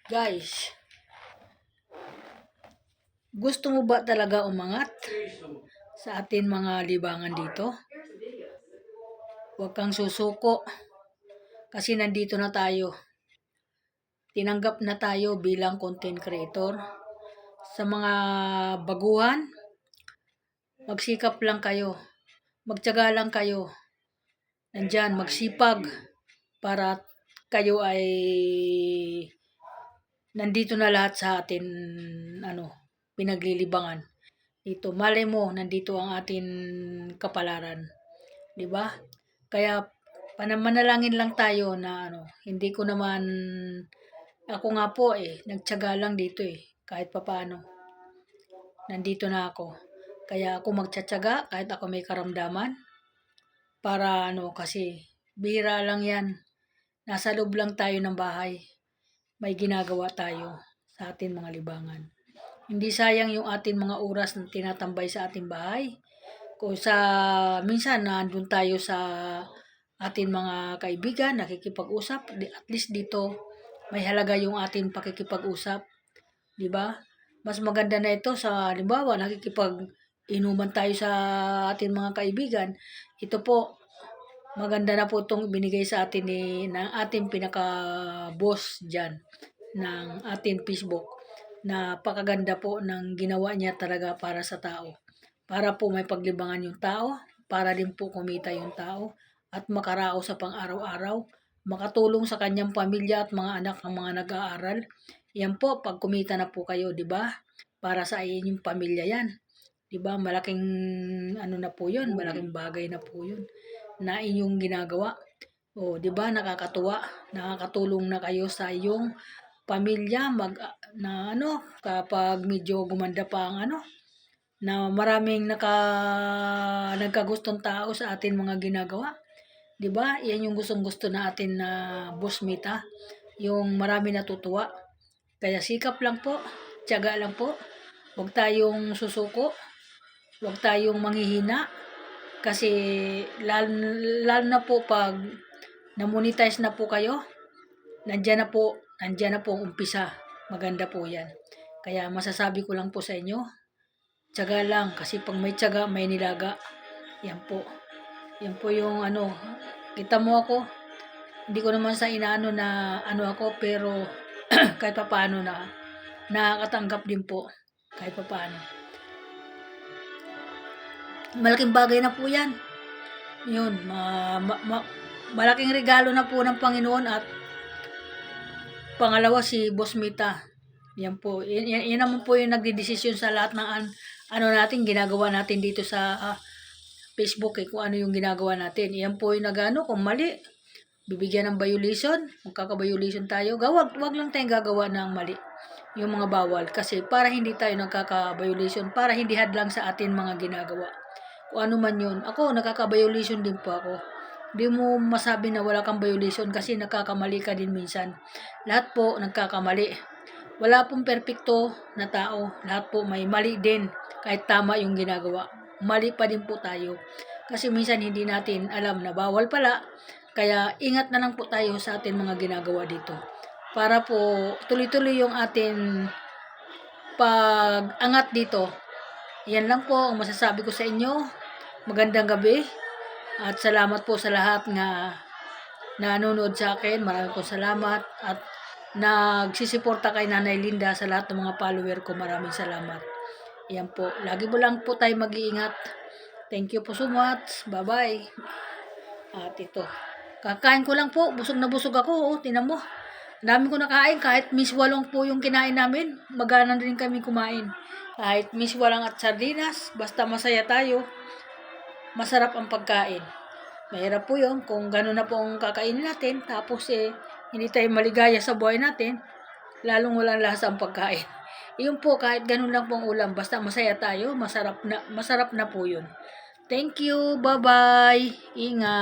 Guys, gusto mo ba talaga umangat sa atin mga libangan dito? Huwag kang susuko kasi nandito na tayo. Tinanggap na tayo bilang content creator. Sa mga baguhan, magsikap lang kayo. Magtiyaga lang kayo. Nandyan, magsipag para kayo ay nandito na lahat sa atin pinaglilibangan. Dito, malay mo, nandito ang atin kapalaran. 'Di ba? Kaya manalangin lang tayo na hindi ko naman ako nga po nagtiyaga lang dito kahit papaano. Nandito na ako. Kaya ako magtitiyaga kahit ako may karamdaman para kasi bihira lang 'yan. Nasa loob lang tayo ng bahay. May ginagawa tayo sa atin mga libangan. Hindi sayang yung atin mga oras na tinatambay sa ating bahay. Kung minsan nandun tayo sa atin mga kaibigan, nakikipag-usap, at least dito may halaga yung ating pakikipag-usap, 'di ba? Mas maganda na ito sa halimbawa nakikipag-inuman tayo sa ating mga kaibigan. Ito po, maganda na po itong binigay sa atin ng ating pinaka-boss dyan ng ating Facebook. Napakaganda po ng ginawa niya talaga para sa tao. Para po may paglibangan yung tao, para din po kumita yung tao, at makarao sa pang-araw-araw, makatulong sa kanyang pamilya at mga anak ng mga nag-aaral. Yan po, pag kumita na po kayo, di ba? Para sa inyong pamilya yan. Di ba? Malaking na po yun, malaking bagay na po yun na inyong ginagawa. O, di ba? Nakakatuwa, nakakatulong na kayo sa iyong pamilya kapag medyo gumanda pa ang na maraming nagkagustong tao sa atin mga ginagawa. 'Di ba? Yan yung gustong-gusto na atin na busmita, yung marami natutuwa. Kaya sikap lang po, tiyaga lang po. Huwag tayong susuko, huwag tayong manghihina kasi lalo na po pag na-monetize na po kayo, nandiyan na po ang umpisa. Maganda po 'yan. Kaya masasabi ko lang po sa inyo, tiyaga lang kasi pag may tiyaga, may nilaga. Yan po. Yan po yung kita mo ako. Hindi ko naman sa inaano na ako pero kahit papaano na nakakatanggap din po kahit papaano. Malaking bagay na po 'yan. Yun, malaking regalo na po ng Panginoon at pangalawa si Boss Mita. Yan po. Yan naman po yung nagdidesisyon sa lahat ng natin, ginagawa natin dito sa Facebook kung ano yung ginagawa natin. Yan po yung kung mali, bibigyan ng violation, magkaka-violation tayo. Wag lang tayong gagawa ng mali. Yung mga bawal. Kasi para hindi tayo nagkaka-violation, para hindi hadlang sa atin mga ginagawa. Kung ano man yun. Ako, nakaka-violation din po ako. Hindi mo masabi na wala kang violation kasi nagkakamali ka din minsan. Lahat po nagkakamali. Wala pong perpekto na tao. Lahat po may mali din. Kahit tama yung ginagawa. Mali pa din po tayo. Kasi minsan hindi natin alam na bawal pala. Kaya ingat na lang po tayo sa atin mga ginagawa dito. Para po tuloy-tuloy yung atin pag-angat dito. Yan lang po ang masasabi ko sa inyo. Magandang gabi. At salamat po sa lahat na nanonood sa akin. Maraming po salamat. At nagsisiporta kay Nanay Linda sa lahat ng mga follower ko. Maraming salamat. Yan po. Lagi mo lang po tayo mag-iingat. Thank you po so much. Bye-bye. At ito. Kakain ko lang po. Busog na busog ako. Tinan mo. Dami ko nakain. Kahit miswalong po yung kinain namin. Magana rin kami kumain. Kahit miswalang at sardinas. Basta masaya tayo. Masarap ang pagkain. Mahirap po yun kung gano'n na po ang kakainin natin. Tapos hindi tayo maligaya sa buhay natin. Lalong walang lasa ang pagkain. Yun po, kahit gano'n lang pong ulam. Basta masaya tayo. Masarap na po yun. Thank you. Bye-bye. Ingat.